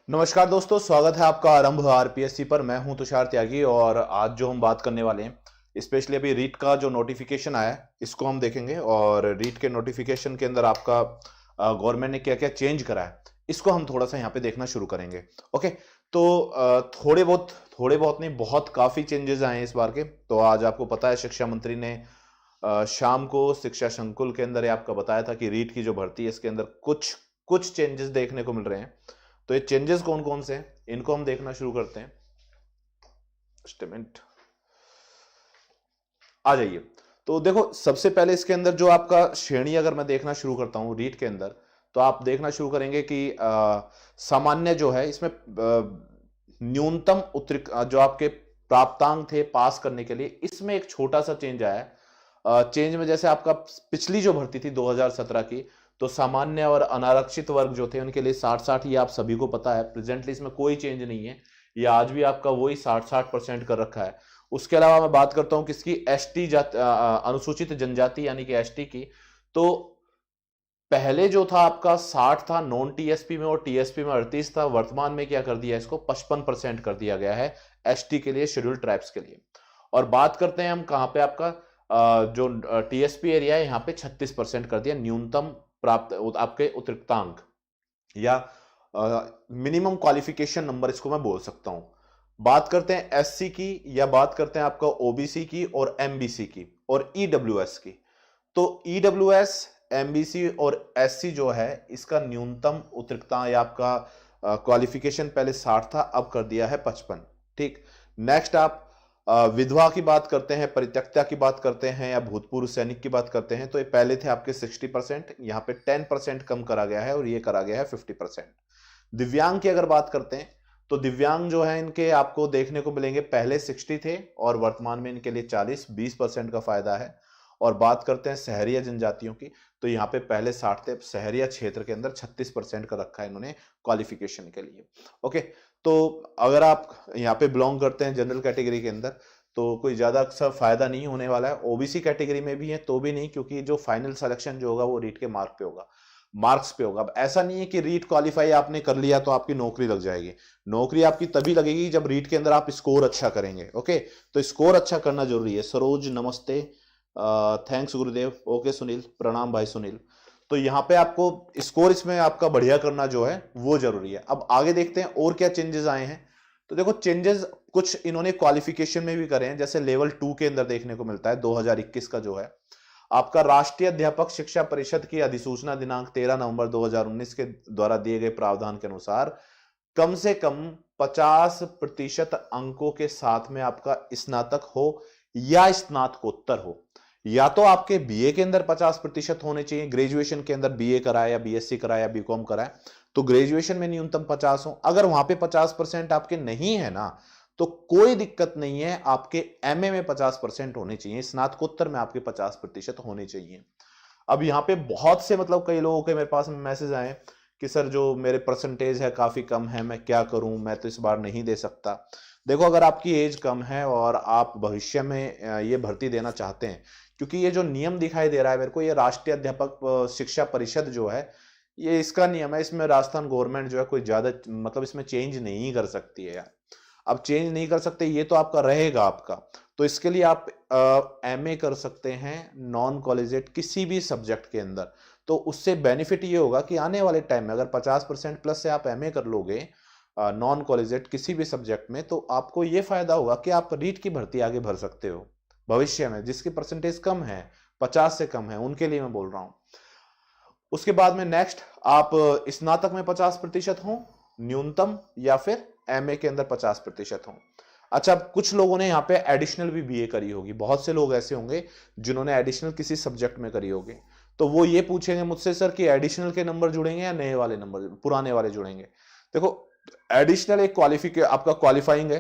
नमस्कार दोस्तों, स्वागत है आपका आरंभ आरपीएससी पर। मैं हूं तुषार त्यागी और आज जो हम बात करने वाले हैं स्पेशली अभी रीट का जो नोटिफिकेशन आया है इसको हम देखेंगे। और रीट के नोटिफिकेशन के अंदर आपका गवर्नमेंट ने क्या क्या चेंज करा है इसको हम थोड़ा सा यहाँ पे देखना शुरू करेंगे। ओके, तो थोड़े बहुत नहीं, बहुत काफी चेंजेस आए हैं इस बार के। तो आज आपको पता है शिक्षा मंत्री ने शाम को शिक्षा संकुल के अंदर ये आपका बताया था कि रीट की जो भर्ती है इसके अंदर कुछ कुछ चेंजेस देखने को मिल रहे हैं। तो ये चेंजेस कौन कौन से हैं इनको हम देखना शुरू करते हैं। स्टेटमेंट आ जाइए। तो देखो, सबसे पहले इसके अंदर जो आपका श्रेणी अगर मैं देखना शुरू करता हूं रीट के अंदर, तो आप देखना शुरू करेंगे कि सामान्य जो है इसमें न्यूनतम उत्तीर्ण जो आपके प्राप्तांक थे पास करने के लिए, इसमें एक छोटा सा चेंज आया है। चेंज में जैसे आपका पिछली जो भर्ती थी 2017 की, तो सामान्य और अनारक्षित वर्ग जो थे उनके लिए 60-60, ये आप सभी को पता है। प्रेजेंटली इसमें कोई चेंज नहीं है, ये आज भी आपका वही 60-60% कर रखा है। उसके अलावा मैं बात करता हूं किसकी, एसटी अनुसूचित जनजाति यानी कि एसटी की। तो पहले जो था आपका 60 था नॉन टीएसपी में और टीएसपी में 38 था। वर्तमान में क्या कर दिया, इसको 55% कर दिया गया है एसटी के लिए, शेड्यूल्ड ट्राइब्स के लिए। और बात करते हैं हम कहां पे, आपका जो टीएसपी एरिया है यहाँ पे 36% कर दिया न्यूनतम प्राप्त आपके उत्तीर्णतांक या मिनिमम क्वालिफिकेशन नंबर, इसको मैं बोल सकता हूं। बात करते हैं एससी की या बात करते हैं आपका ओबीसी की और एमबीसी की और ईडब्ल्यूएस की। तो ईडब्ल्यूएस, एमबीसी और एससी जो है इसका न्यूनतम उत्तीर्णता या आपका क्वालिफिकेशन पहले 60 था, अब कर दिया है 55। ठीक, नेक्स्ट आप विधवा की बात करते हैं, परित्यक्ता की बात करते हैं या भूतपूर्व सैनिक की बात करते हैं, तो ये पहले थे आपके 60%, यहाँ पे 10% कम करा गया है और ये करा गया है 50%। दिव्यांग की अगर बात करते हैं तो दिव्यांग जो है इनके आपको देखने को मिलेंगे, पहले 60 थे और वर्तमान में इनके लिए 40-20% का फायदा है। और बात करते हैं शहरी जनजातियों की, तो यहाँ पे पहले 60 थे, शहरी क्षेत्र के अंदर 36% का रखा है इन्होंने क्वालिफिकेशन के लिए। ओके, तो अगर आप यहाँ पे बिलोंग करते हैं जनरल कैटेगरी के अंदर तो कोई ज्यादा अक्सर फायदा नहीं होने वाला है। ओबीसी कैटेगरी में भी है तो भी नहीं, क्योंकि जो फाइनल सिलेक्शन जो होगा वो रीट के मार्क पे होगा, मार्क्स पे होगा। अब ऐसा नहीं है कि रीट क्वालिफाई आपने कर लिया तो आपकी नौकरी लग जाएगी। नौकरी आपकी तभी लगेगी जब रीट के अंदर आप स्कोर अच्छा करेंगे। ओके, तो स्कोर अच्छा करना जरूरी है। सरोज नमस्ते, थैंक्स गुरुदेव। ओके सुनील, प्रणाम भाई सुनील। तो यहाँ पे आपको स्कोर इसमें आपका बढ़िया करना जो है वो जरूरी है। अब आगे देखते हैं और क्या चेंजेस आए हैं। तो देखो, चेंजेस कुछ इन्होंने क्वालिफिकेशन में भी करे हैं, जैसे लेवल 2 के अंदर देखने को मिलता है 2021 का जो है आपका राष्ट्रीय अध्यापक शिक्षा परिषद की अधिसूचना दिनांक 13 नवंबर 2019 के द्वारा दिए गए प्रावधान के अनुसार कम से कम 50% अंकों के साथ में आपका स्नातक हो या स्नातकोत्तर हो। या तो आपके बीए के अंदर 50% होने चाहिए, ग्रेजुएशन के अंदर बीए कराया या बीएससी कराया या बीकॉम कराया तो ग्रेजुएशन में न्यूनतम 50 हो। अगर वहां पे 50% आपके नहीं है ना, तो कोई दिक्कत नहीं है, आपके एमए में 50% होने चाहिए, स्नातकोत्तर में आपके 50% होने चाहिए। अब यहाँ पे बहुत से मतलब कई लोगों के मेरे पास मैसेज आए कि सर जो मेरे परसेंटेज है काफी कम है, मैं क्या करूं, मैं तो इस बार नहीं दे सकता। देखो, अगर आपकी एज कम है और आप भविष्य में ये भर्ती देना चाहते हैं, क्योंकि ये जो नियम दिखाई दे रहा है मेरे को, ये राष्ट्रीय अध्यापक शिक्षा परिषद जो है ये इसका नियम है, इसमें राजस्थान गवर्नमेंट जो है कोई ज्यादा मतलब इसमें चेंज नहीं कर सकती है यार। अब चेंज नहीं कर सकते, ये तो आपका रहेगा आपका। तो इसके लिए आप एमए कर सकते हैं नॉन कॉलेजिएट किसी भी सब्जेक्ट के अंदर। तो उससे बेनिफिट ये होगा कि आने वाले टाइम में अगर 50% प्लस से आप एमए कर लोगे नॉन कॉलेजिएट किसी भी सब्जेक्ट में, तो आपको ये फायदा होगा कि आप रीट की भर्ती आगे भर सकते हो भविष्य में। जिसकी परसेंटेज कम है, 50 से कम है, उनके लिए मैं बोल रहा हूं। उसके बाद में नेक्स्ट, आप स्नातक में 50% हो न्यूनतम या फिर एमए के अंदर 50% हो। अच्छा, कुछ लोगों ने यहाँ पे एडिशनल भी बीए करी होगी, बहुत से लोग ऐसे होंगे जिन्होंने एडिशनल किसी सब्जेक्ट में करी होगी। तो वो ये पूछेंगे मुझसे, सर कि एडिशनल के नंबर जुड़ेंगे या नए वाले नंबर, पुराने वाले जुड़ेंगे। देखो, एडिशनल एक आपका क्वालिफाइंग है,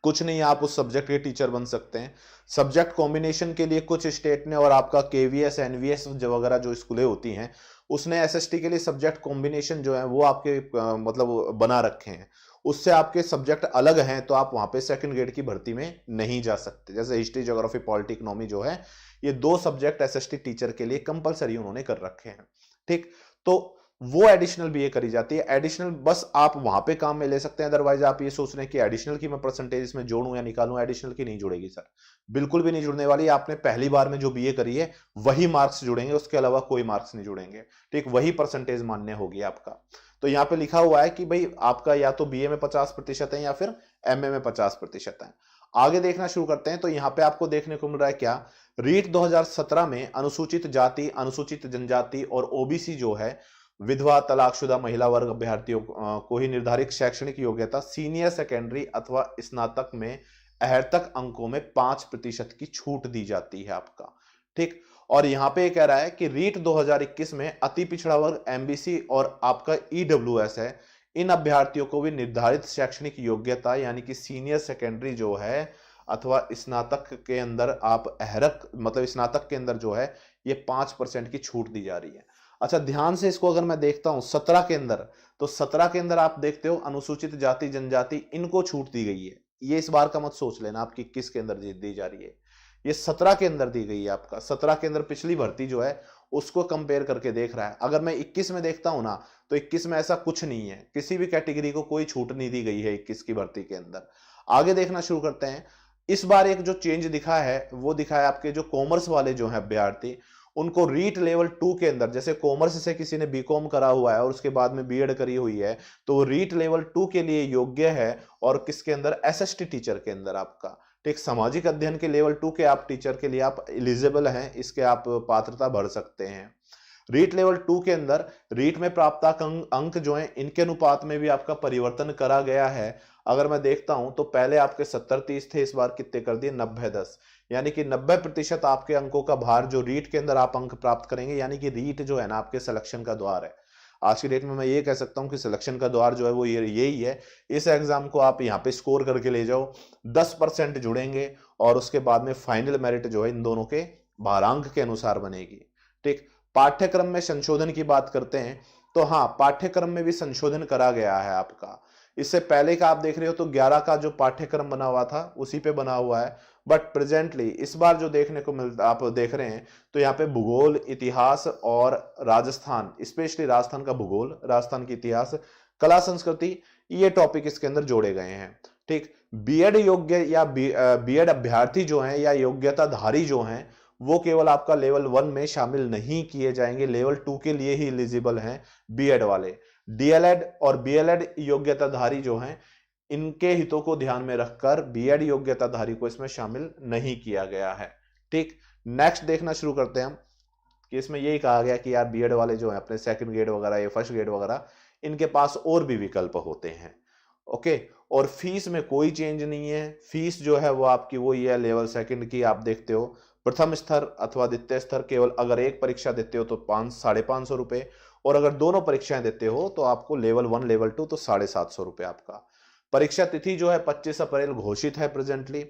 कुछ नहीं, आप उस सब्जेक्ट के टीचर बन सकते हैं। सब्जेक्ट कॉम्बिनेशन के लिए कुछ स्टेट ने और आपका केवीएस एनवीएस वगैरह जो स्कूलें होती हैं उसने एसएसटी के लिए सब्जेक्ट कॉम्बिनेशन जो है वो आपके मतलब बना रखे हैं। उससे आपके सब्जेक्ट अलग हैं तो आप वहां पे सेकंड ग्रेड की भर्ती में नहीं जा सकते। जैसे हिस्ट्री, ज्योग्राफी, पॉलिटी, इकोनॉमी जो है, ये 2 सब्जेक्ट एसएसटी टीचर के लिए कंपलसरी उन्होंने कर रखे हैं। ठीक, तो वो एडिशनल बीए करी जाती है। एडिशनल बस आप वहां पे काम में ले सकते हैं, अदरवाइज आप ये सोच रहे हैं कि एडिशनल की मैं परसेंटेज इसमें जोड़ूं या निकालूं, एडिशनल की नहीं जुड़ेगी सर, बिल्कुल भी नहीं जुड़ने वाली। आपने पहली बार में जो बीए करी है वही मार्क्स जुड़ेंगे, उसके अलावा कोई मार्क्स नहीं जुड़ेंगे, ठीक, वही परसेंटेज मान्य होगी आपका। तो यहाँ पे लिखा हुआ है कि भाई आपका या तो बीए में 50% है या फिर एमए में 50% है। आगे देखना शुरू करते हैं तो यहाँ पे आपको देखने को मिल रहा है क्या, रीट 2017 में अनुसूचित जाति, अनुसूचित जनजाति और ओबीसी जो है, विधवा, तलाकशुदा महिला वर्ग अभ्यर्थियों को ही निर्धारित शैक्षणिक योग्यता सीनियर सेकेंडरी अथवा स्नातक में अहर्तक अंकों में 5% की छूट दी जाती है आपका, ठीक। और यहां पे कह रहा है कि रीट 2021 में अति पिछड़ा वर्ग, एमबीसी और आपका ईडब्ल्यूएस है, इन अभ्यर्थियों को भी निर्धारित शैक्षणिक योग्यता यानी कि सीनियर सेकेंडरी जो है अथवा स्नातक के अंदर आप अहरक मतलब स्नातक के अंदर जो है ये 5% की छूट दी जा रही है। अच्छा ध्यान से इसको अगर मैं देखता हूं 17 के अंदर, तो 17 के अंदर आप देखते हो अनुसूचित जाति जनजाति इनको छूट दी गई है। ये इस बार का मत सोच लेना आपकी किस के अंदर दी जा रही है, ये 17 के अंदर दी गई है आपका। 17 के अंदर पिछली भर्ती जो है उसको कंपेयर करके देख रहा है। अगर मैं 21 में देखता हूं ना, तो 21 में ऐसा कुछ नहीं है, किसी भी कैटेगरी को कोई छूट नहीं दी गई है 21 की भर्ती के अंदर। आगे देखना शुरू करते हैं। इस बार एक जो चेंज दिखा है वो दिखा है आपके जो कॉमर्स वाले जो है अभ्यर्थी, उनको रीट लेवल 2 के अंदर, जैसे कॉमर्स से किसी ने बीकॉम करा हुआ है और उसके बाद में बीएड करी हुई है, तो वो रीट लेवल 2 के लिए योग्य है। और किसके अंदर, एसएसटी टीचर के अंदर आपका, ठीक, सामाजिक अध्ययन के लेवल 2 के आप टीचर के लिए आप एलिजिबल हैं, इसके आप पात्रता भर सकते हैं। रीट लेवल 2 के अंदर रीट में प्राप्त अंक जो है इनके अनुपात में भी आपका परिवर्तन करा गया है। अगर मैं देखता हूं तो पहले आपके 70-30 थे, इस बार कितने कर दिए, 90-10, यानी कि 90% आपके अंकों का भार जो रीट के अंदर आप अंक प्राप्त करेंगे, यानी कि रीट जो है ना आपके सिलेक्शन का द्वार है। आज की डेट में मैं ये कह सकता हूं कि सिलेक्शन का द्वार जो है वो यही है। इस एग्जाम को आप यहाँ पे स्कोर करके ले जाओ, 10% जुड़ेंगे और उसके बाद में फाइनल मेरिट जो है इन दोनों के भारांक के अनुसार बनेगी, ठीक। पाठ्यक्रम में संशोधन की बात करते हैं तो हाँ, पाठ्यक्रम में भी संशोधन करा गया है आपका। इससे पहले का आप देख रहे हो तो 11 का जो पाठ्यक्रम बना हुआ था उसी पे बना हुआ है, बट प्रेजेंटली इस बार जो देखने को मिलता आप देख रहे हैं तो यहाँ पे भूगोल, इतिहास और राजस्थान, स्पेशली राजस्थान का भूगोल, राजस्थान की इतिहास, कला संस्कृति, ये टॉपिक इसके अंदर जोड़े गए हैं, ठीक। बीएड योग्य या बीएड अभ्यर्थी जो हैं या योग्यताधारी जो हैं वो केवल आपका लेवल 1 में शामिल नहीं किए जाएंगे, लेवल 2 के लिए ही एलिजिबल हैं बीएड वाले। डीएलएड और बीएलएड योग्यताधारी जो हैं इनके हितों को ध्यान में रखकर बीएड योग्यताधारी को इसमें शामिल नहीं किया गया है, ठीक। नेक्स्ट देखना शुरू करते हैं हम कि इसमें यही कहा गया कि यार बीएड वाले जो है अपने सेकंड ग्रेड वगैरह या फर्स्ट ग्रेड वगैरह इनके पास और भी विकल्प होते हैं, ओके। और फीस में कोई चेंज नहीं है, फीस जो है वो आपकी वही है लेवल सेकंड की। आप देखते हो प्रथम स्तर अथवा द्वितीय स्तर केवल अगर एक परीक्षा देते हो तो 500-550 रुपए, और अगर दोनों परीक्षाएं देते हो तो आपको लेवल 1 लेवल 2 तो 750 रुपए आपका। परीक्षा तिथि जो है 25 अप्रैल घोषित है प्रेजेंटली।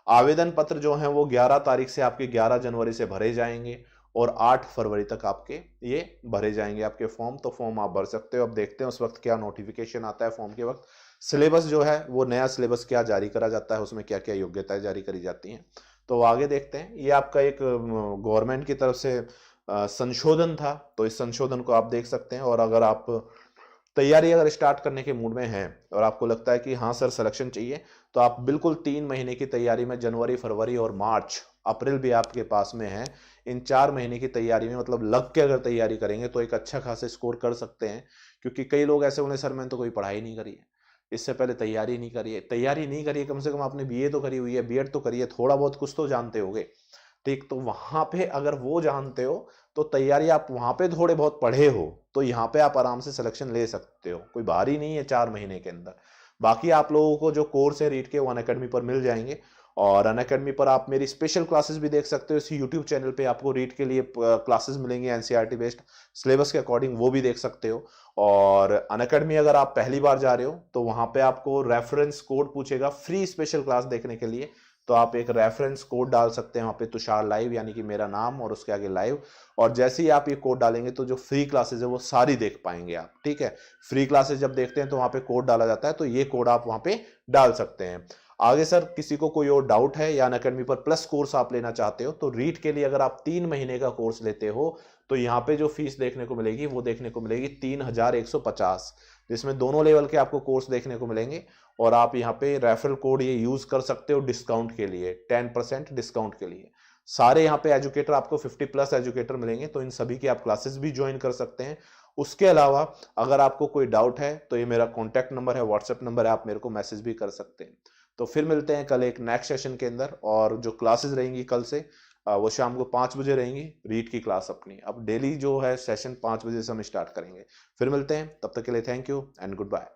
आवेदन पत्र जो है वो 11 तारीख से आपके 11 जनवरी से भरे जाएंगे और 8 फरवरी तक आपके ये भरे जाएंगे आपके फॉर्म। तो फॉर्म आप भर सकते हो। अब देखते हैं उस वक्त क्या नोटिफिकेशन आता है फॉर्म के वक्त। सिलेबस जो है वो नया सिलेबस क्या जारी करा जाता है, उसमें क्या क्या योग्यताएं जारी करी जाती हैं, तो आगे देखते हैं। ये आपका एक गवर्नमेंट की तरफ से संशोधन था, तो इस संशोधन को आप देख सकते हैं। और अगर आप तैयारी अगर स्टार्ट करने के मूड में हैं और आपको लगता है कि हाँ सर सिलेक्शन चाहिए, तो आप बिल्कुल 3 महीने की तैयारी में जनवरी, फरवरी और मार्च, अप्रैल भी आपके पास में है, इन 4 महीने की तैयारी में मतलब लग के अगर तैयारी करेंगे तो एक अच्छा खासा स्कोर कर सकते हैं। क्योंकि कई लोग ऐसे बोले सर मैंने तो कोई पढ़ाई नहीं करी है, इससे पहले तैयारी नहीं करी है, कम से कम आपने बीए तो करी हुई है, बीएड तो करी है, थोड़ा बहुत कुछ तो जानते होगे, ठीक। तो वहां पे अगर वो जानते हो तो तैयारी आप वहां पे थोड़े बहुत पढ़े हो तो यहाँ पे आप आराम से सिलेक्शन ले सकते हो, कोई भारी नहीं है 4 महीने के अंदर। बाकी आप लोगों को जो कोर्स है रीट के वो अनअकैडमी पर मिल जाएंगे, और अनअकैडमी पर आप मेरी स्पेशल क्लासेस भी देख सकते हो। इसी यूट्यूब चैनल पे आपको रीट के लिए क्लासेस मिलेंगे एनसीईआरटी बेस्ड सिलेबस के अकॉर्डिंग, वो भी देख सकते हो। और अनअकैडमी अगर आप पहली बार जा रहे हो तो वहां पे आपको रेफरेंस कोड पूछेगा फ्री स्पेशल क्लास देखने के लिए, तो आप एक रेफरेंस कोड डाल सकते हैं वहां पे, तुषार लाइव, यानी कि मेरा नाम और उसके आगे लाइव, और जैसे ही आप ये कोड डालेंगे तो जो फ्री क्लासेस है वो सारी देख पाएंगे आप, ठीक है। फ्री क्लासेस जब देखते हैं तो वहां पे कोड डाला जाता है, तो ये कोड आप वहां पे डाल सकते हैं। आगे सर किसी को कोई और डाउट है या अनअकैडमी पर प्लस कोर्स आप लेना चाहते हो तो रीट के लिए अगर आप 3 महीने का कोर्स लेते हो तो यहाँ पे जो फीस देखने को मिलेगी वो देखने को मिलेगी 3,150, जिसमें दोनों लेवल के आपको कोर्स देखने को मिलेंगे। और आप यहाँ पे रेफरल कोड ये यूज कर सकते हो डिस्काउंट के लिए, 10% डिस्काउंट के लिए। सारे यहाँ पे एजुकेटर आपको 50+ एजुकेटर मिलेंगे, तो इन सभी की आप क्लासेस भी ज्वाइन कर सकते हैं। उसके अलावा अगर आपको कोई डाउट है तो ये मेरा कॉन्टैक्ट नंबर है, व्हाट्सएप नंबर है, आप मेरे को मैसेज भी कर सकते हैं। तो फिर मिलते हैं कल एक नेक्स्ट सेशन के अंदर, और जो क्लासेस रहेंगी कल से वो शाम को 5 बजे रहेंगी, रीड की क्लास अपनी। अब डेली जो है सेशन 5 बजे से हम स्टार्ट करेंगे। फिर मिलते हैं, तब तक के लिए thank you and good bye.